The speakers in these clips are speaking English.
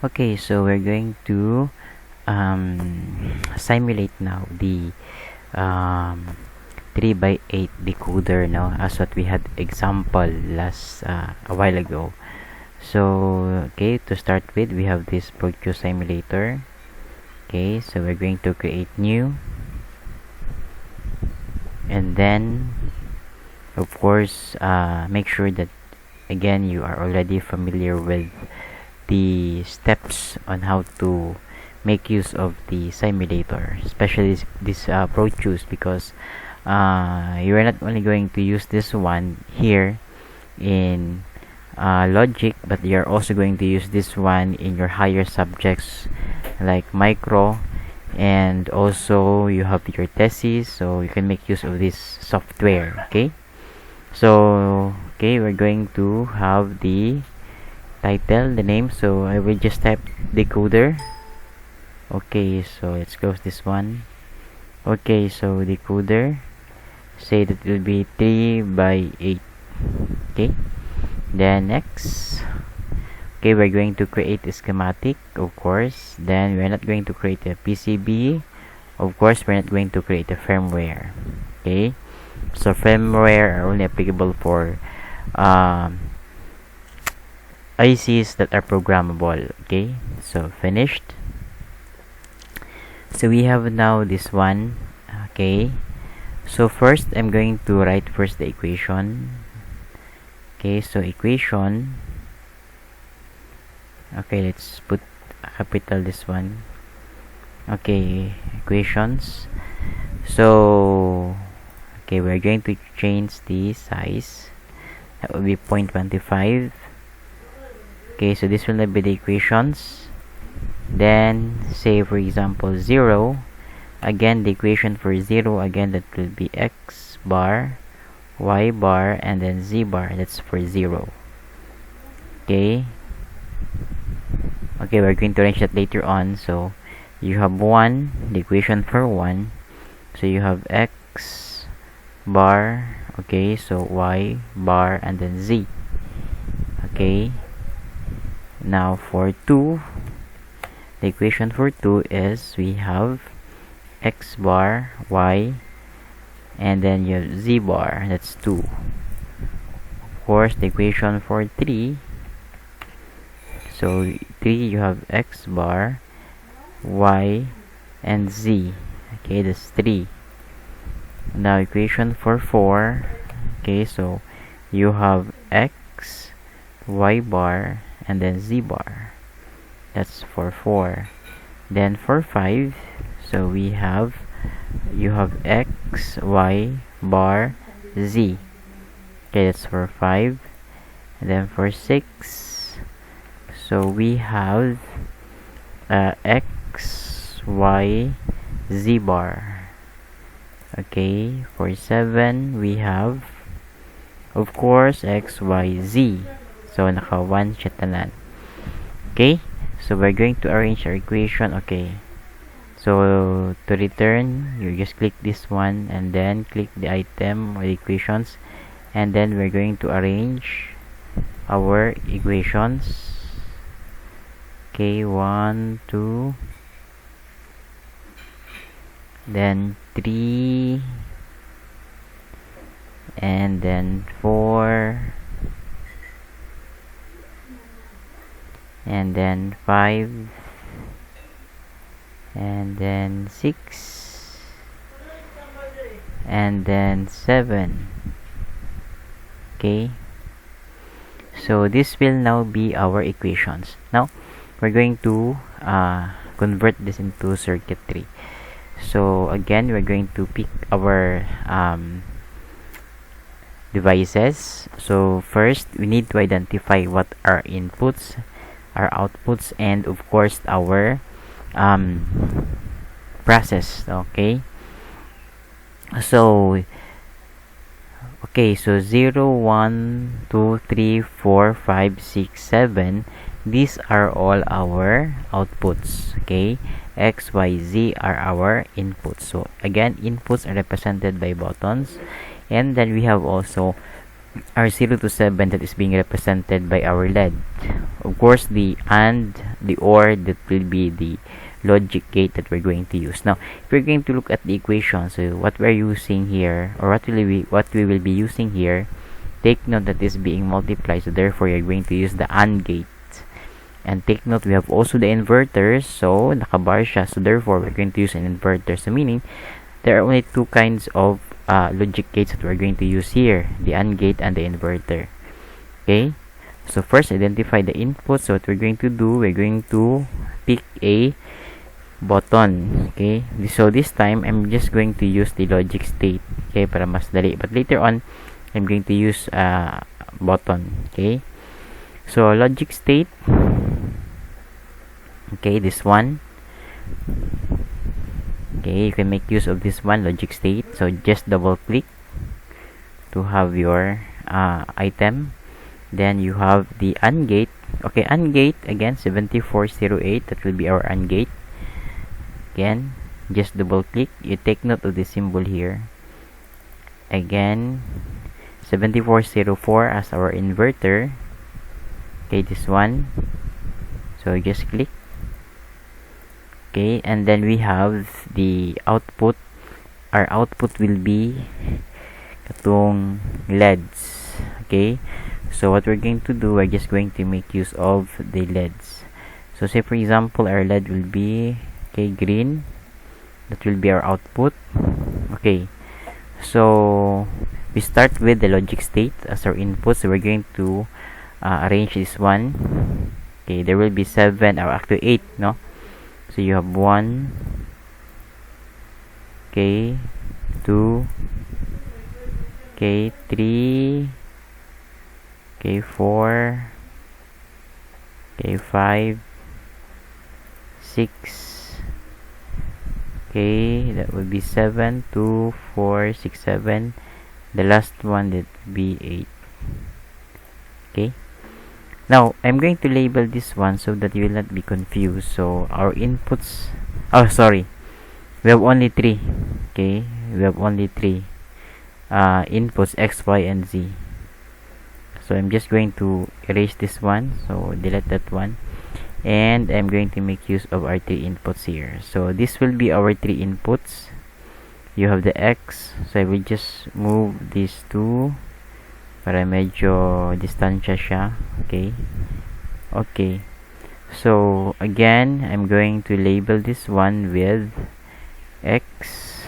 Okay, so we're going to simulate now the um, 3 by 8 decoder now, as what we had example last a while ago. So okay, to start with, we have this Pro simulator. Okay, so we're going to create new, and then of course make sure that again you are already familiar with the steps on how to make use of the simulator, especially this Pro because you are not only going to use this one here in logic, but you're also going to use this one in your higher subjects like micro, and also you have your thesis, so you can make use of this software. Okay, so okay, we're going to have the title, the name, so I will just type decoder. Okay, so let's close this one. Okay, so decoder, say that it will be 3 by 8. Okay, then next. Okay, we're going to create a schematic, of course. Then we're not going to create a PCB. Of course, we're not going to create a firmware. Okay, so firmware are only applicable for ICs that are programmable. Okay, so finished. So we have now this one. Okay, so first I'm going to write first the equation. Okay, so equation. Okay, let's put capital this one. Okay, equations. So okay, we're going to change the size. That will be 0.25. Okay, so this will not be the equations. Then say for example 0. Again, the equation for 0, again that will be x bar, y bar, and then z bar. That's for 0. Okay, okay, we're going to arrange that later on. So you have 1, the equation for 1, so you have x bar, okay, so y bar, and then z. Okay, now for 2, the equation for 2 is we have x bar, y, and then you have z bar. That's 2. Of course, the equation for 3, so 3, you have x bar, y, and z. Okay, that's 3. Now equation for 4. Okay, so you have x, y bar, and then z bar. That's for 4. Then for 5, so we have, you have x, y bar, z. Okay, that's for 5. And then for 6, so we have x, y, z bar. Okay, for 7, we have, of course, x, y, z. So naka 1 siya tanan. Okay, so we're going to arrange our equation. Okay, so to return, you just click this one and then click the item or the equations, and then we're going to arrange our equations. Okay, 1, 2, then 3, and then 4, and then 5, and then 6, and then 7. Okay, so this will now be our equations. Now we're going to convert this into circuitry. So again, we're going to pick our devices. So first, we need to identify what are inputs, our outputs, and of course our process. Okay, so okay, so 0, 1, 2, 3, 4, 5, 6, 7, these are all our outputs. Okay, x, y, z are our inputs. So again, inputs are represented by buttons, and then we have also our 0 to 7 that is being represented by our LED. Of course, the AND, the OR, that will be the logic gate that we're going to use. Now, if we're going to look at the equation, so what we're using here, or what we will be using here, take note that is being multiplied, so therefore you're going to use the AND gate. And take note, we have also the inverters, so nakabar siya, so therefore we're going to use an inverter. So meaning, there are only two kinds of logic gates that we're going to use here, the AND gate and the inverter. Okay, so first identify the input. So what we're going to do, we're going to pick a button. Okay, so this time I'm just going to use the logic state, okay, para mas dali, but later on I'm going to use button. Okay, so logic state, okay, this one. Okay, you can make use of this one, logic state. So just double click to have your item. Then you have the AND gate. Okay, AND gate, again 7408, that will be our AND gate. Again, just double click, you take note of the symbol here. Again, 7404 as our inverter. Okay, this one, so just click. Okay, and then we have the output. Our output will be katong LEDs. Okay, so what we're going to do, we're just going to make use of the LEDs. So say for example, our LED will be, okay, green. That will be our output. Okay, so we start with the logic state as our input. So we're going to arrange this one. Okay, there will be 7 or actually 8, no? So you have 1, okay, 2, okay, 3, okay, 4, okay, 5, 6, okay, that would be 7, 2, 4, 6, 7. The last one, that would be 8. Okay, now I'm going to label this one so that you will not be confused. So our inputs, oh sorry, we have only 3. Okay, we have only 3 inputs, X, Y, and Z. So I'm just going to erase this one, so delete that one, and I'm going to make use of our 3 inputs here. So this will be our 3 inputs. You have the X, so I will just move these two para medyo distansya siya. Okay, okay, so again I'm going to label this one with X,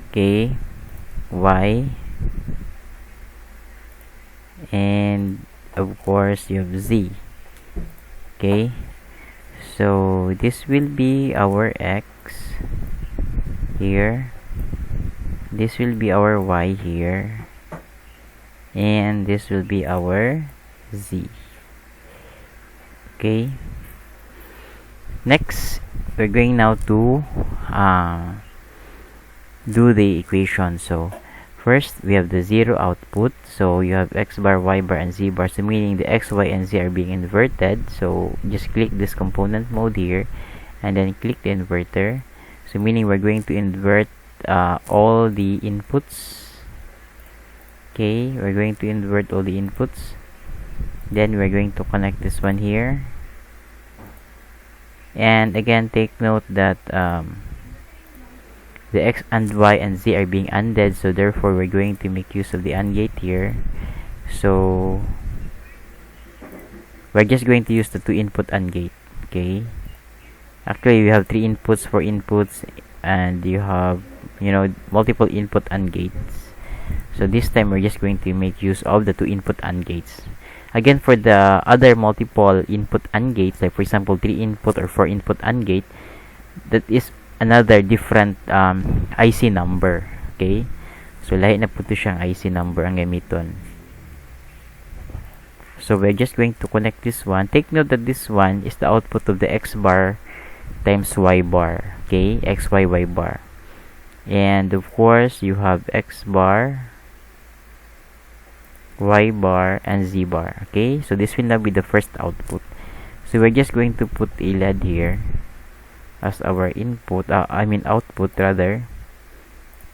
okay, Y, and of course you have Z. Okay, so this will be our X here, this will be our Y here, and this will be our Z. Okay, next we're going now to do the equation. So first we have the 0 output, so you have X bar, Y bar, and Z bar, so meaning the X, Y, and Z are being inverted. So just click this component mode here and then click the inverter, so meaning we're going to invert all the inputs. Okay, we're going to invert all the inputs, then we're going to connect this one here. And again, take note that the X and Y and Z are being ANDed, so therefore we're going to make use of the AND gate here. So we're just going to use the 2 input AND gate. Okay, actually we have 3 inputs, 4 inputs, and you have, you know, multiple input AND gates. So this time we're just going to make use of the 2 input AND gates. Again, for the other multiple input AND gates, like for example 3 input or 4 input AND gate, that is another different IC number. Okay, so lahi na po ito siyang IC number ang gamiton. So we're just going to connect this one. Take note that this one is the output of the X bar times Y bar. Okay, X, Y, Y bar, and of course you have X bar, Y bar, and Z bar. Okay, so this will now be the first output. So we're just going to put a LED here as our input, output rather.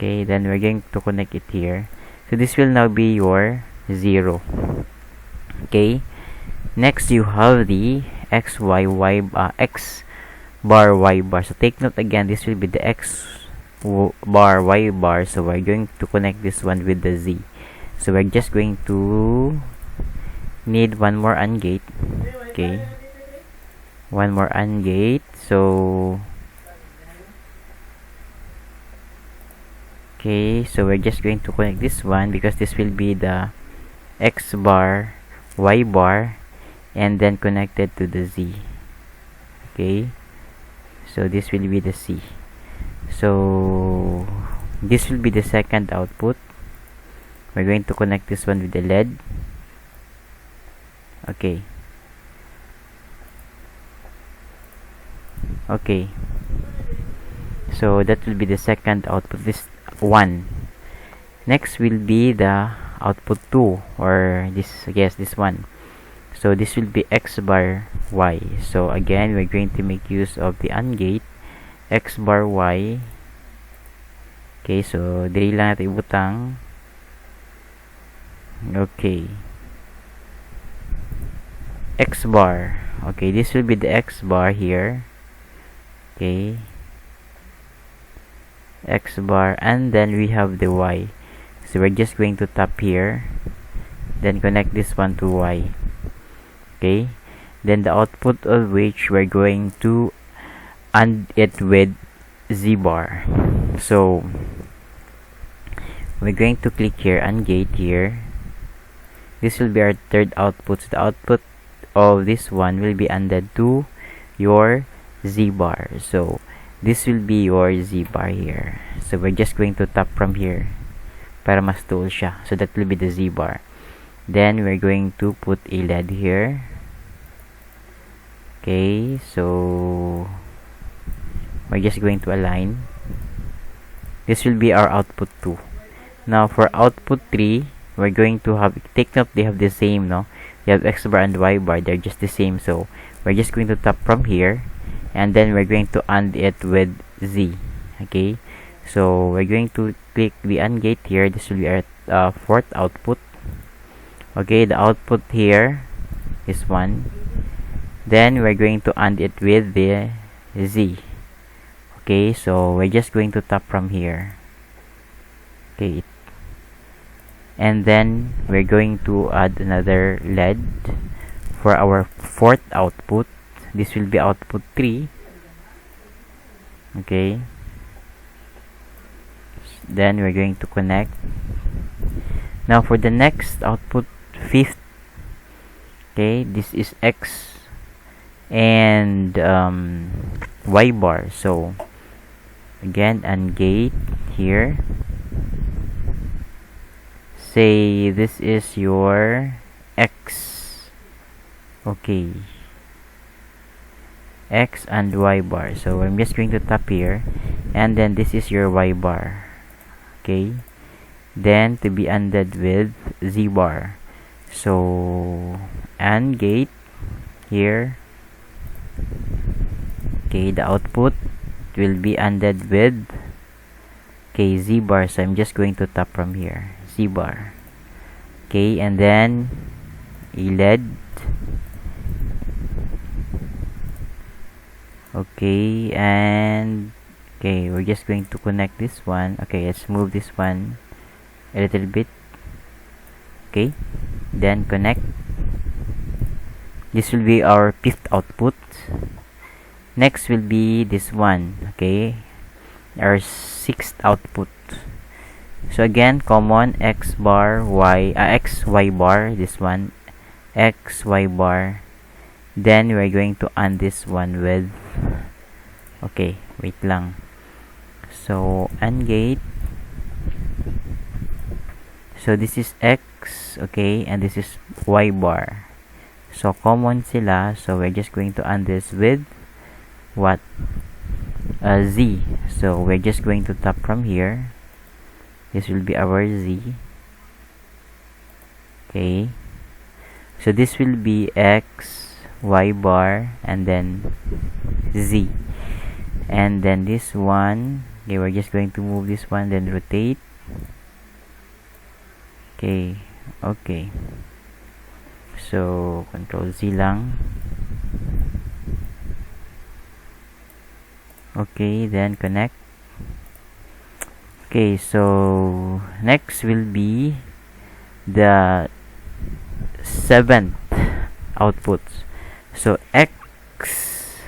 Okay, then we're going to connect it here. So this will now be your 0. Okay, next you have the x bar y bar. So take note again, this will be the x bar y bar. So we're going to connect this one with the z. So we're just going to need one more AND gate. Okay, one more AND gate. So okay, so we're just going to connect this one because this will be the x bar y bar and then connected to the z. Okay, so this will be the c. So this will be the second output. We're going to connect this one with the LED. Okay, okay, so that will be the second output, this 1. Next will be the output 2, or this, yes, this one. So this will be x bar y. So again, we're going to make use of the AND gate, x bar y. Okay, so dili lang natin ibutang. Okay, x bar. Okay, this will be the x bar here. Okay, x bar, and then we have the y. So we're just going to tap here, then connect this one to y. Okay, then the output of which we're going to AND it with z bar. So we're going to click here, AND gate here. This will be our third output. So the output of this one will be ANDed to your z bar. So this will be your z bar here. So we're just going to tap from here para mas tuol siya. So that will be the z bar. Then we're going to put a LED here. Okay, so we're just going to align. This will be our output 2. Now for output 3, we're going to have, take note, they have the same, no? You have x bar and y bar, they're just the same. So we're just going to tap from here, and then we're going to AND it with z. Okay, so we're going to click the AND gate here. This will be our fourth output. Okay, the output here is 1. Then we're going to AND it with the z. Okay, so we're just going to tap from here. Okay, and then we're going to add another LED for our fourth output. This will be output 3. Okay, then we're going to connect. Now for the next output, 5th. Okay, this is x and y bar. So again, AND gate here. Say this is your x. Okay, x and y bar. So I'm just going to tap here, and then this is your y bar. Okay, then to be ANDed with z bar. So AND gate here. Okay, the output will be ANDed with z bar. So I'm just going to tap from here, z bar. Okay, and then a LED. Okay, and okay, we're just going to connect this one. Okay, let's move this one a little bit. Okay, then connect. This will be our 5th output. Next will be this one. Okay, our 6th output. So again, common x bar y, x y bar. This one, x y bar. Then we're going to AND this one with, okay, wait lang. So AND gate. So this is x, okay, and this is y bar. So common sila. So we're just going to AND this with what? Z. So we're just going to tap from here. This will be our z. Okay, so this will be x y bar and then z, and then this one Okay, we're just going to move this one, then rotate. Okay, okay. So, Control Z lang. Okay, then connect. Okay, so next will be the 7th outputs. So X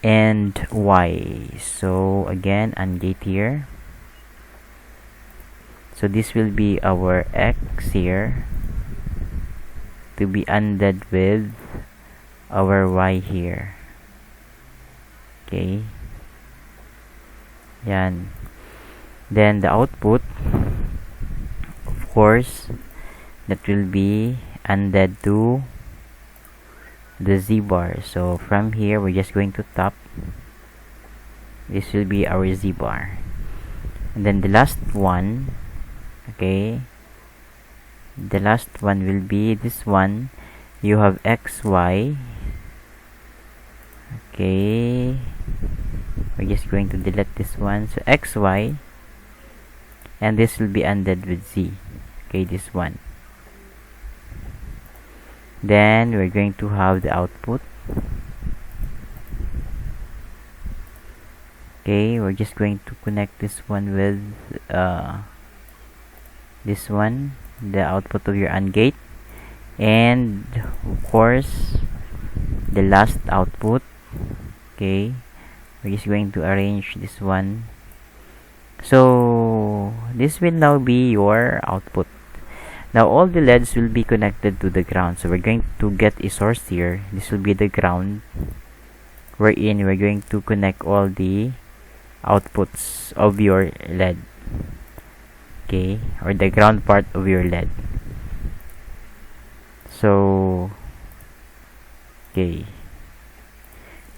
and Y. So again, ungate here. So this will be our X here to be ANDed with our Y here. Okay. Yan. Then the output, of course, that will be ANDed to the Z bar. So from here, we're just going to tap. This will be our Z bar. And then the last one, okay, the last one will be this one. You have XY. Okay, we're just going to delete this one. So XY, and this will be ANDed with Z. Okay, this one. Then we're going to have the output. Okay, we're just going to connect this one with this one, the output of your AND gate, and of course the last output. Okay, we're just going to arrange this one. So this will now be your output. Now all the LEDs will be connected to the ground. So we're going to get a source here. This will be the ground, wherein we're going to connect all the outputs of your LED. Okay, or the ground part of your LED. So okay,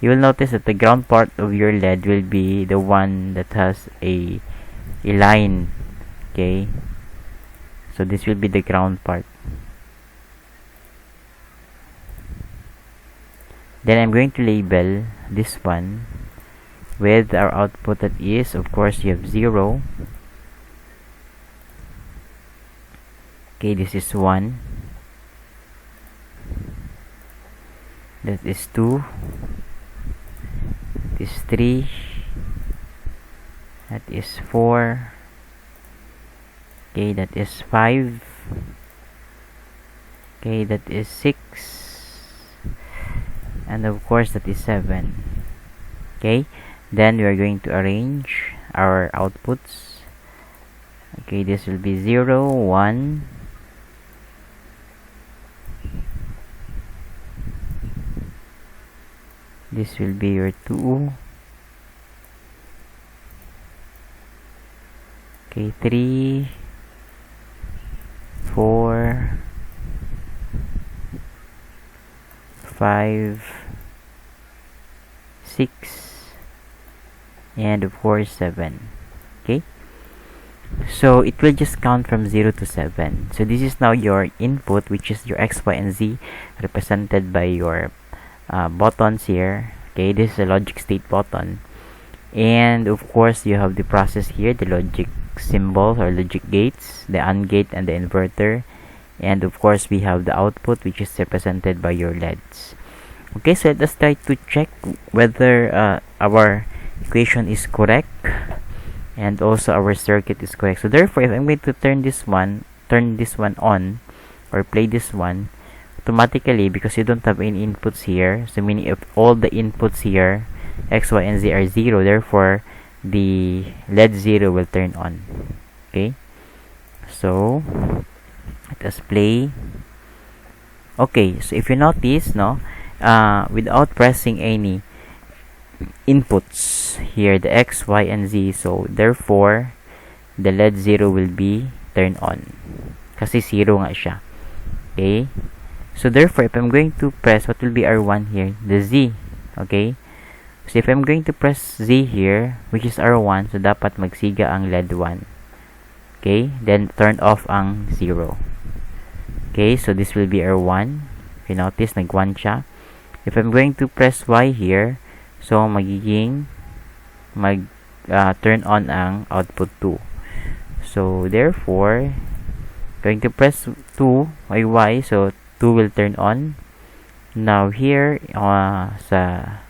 you will notice that the ground part of your LED will be the one that has a line. Okay, so this will be the ground part. Then I'm going to label this one with our output, that is, of course, you have 0. Okay, this is 1. That is 2. That is 3. That is 4. Okay, that is 5. Okay, that is 6. And of course, that is 7. Okay, then we are going to arrange our outputs. Okay, this will be 0, 1. This will be your 2. Okay, 3, 4, 5, 6, and of course 7. Okay, so it will just count from 0 to 7. So this is now your input, which is your X, Y, and Z, represented by your buttons here. Okay, this is a logic state button, and of course you have the process here, the logic symbols or logic gates, the AND gate and the inverter, and of course we have the output, which is represented by your LEDs. Okay, so let's try to check whether our equation is correct and also our circuit is correct. So therefore, if I'm going to turn this one on, or play this one, automatically, because you don't have any inputs here, so meaning if all the inputs here, X, Y, and Z, are 0, therefore the LED 0 will turn on. Okay, so let us play. Okay, so if you notice, without pressing any inputs here, the X, Y, and Z, so therefore the LED 0 will be turned on kasi 0 nga siya. Okay, so therefore if I'm going to press, what will be R1 here? The Z. Okay, so if I'm going to press Z here, which is R1, so dapat magsiga ang LED 1. Okay, then turn off ang 0. Okay, so this will be R1. If you notice, nag-1 siya. If I'm going to press Y here, so magiging turn on ang output 2. So therefore, going to press 2 y, so 2 will turn on. Now here sa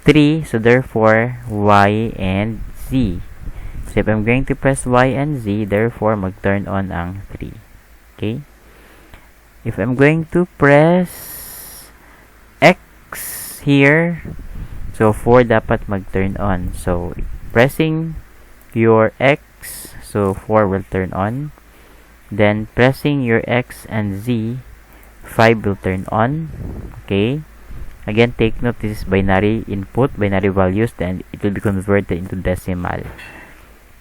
3, so therefore y and z. So if I'm going to press y and z, therefore mag-turn on ang 3. Okay? If I'm going to press x here, so 4 dapat mag-turn on. So pressing your x, so 4 will turn on. Then pressing your x and z, 5 will turn on. Okay? Again, take note, this is binary input, binary values, then it will be converted into decimal.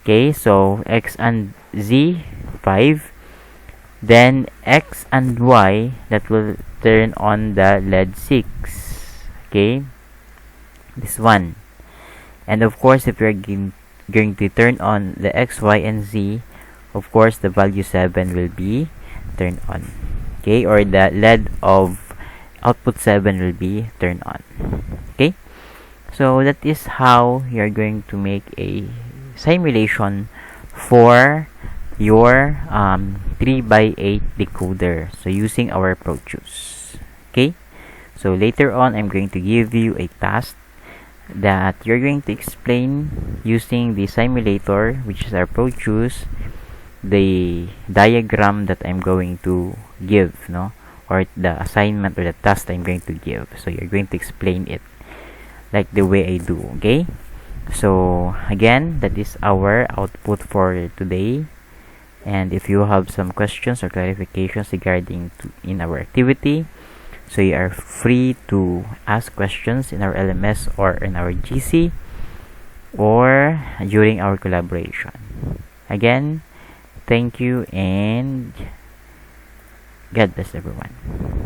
Okay, so x and z, 5. Then x and y, that will turn on the LED 6. Okay, this one. And of course, if you're going to turn on the x, y, and z, of course, the value 7 will be turned on. Okay, or the LED of output 7 will be turned on. Okay, so that is how you're going to make a simulation for your 3x8 decoder, so using our ProChoose. Okay, so later on I'm going to give you a task that you're going to explain using the simulator, which is our ProChoose, the diagram that I'm going to give, or the assignment or the task I'm going to give. So you're going to explain it like the way I do. Okay, so again, that is our output for today. And if you have some questions or clarifications regarding in our activity, so you are free to ask questions in our LMS or in our GC or during our collaboration. Again, thank you and God bless everyone.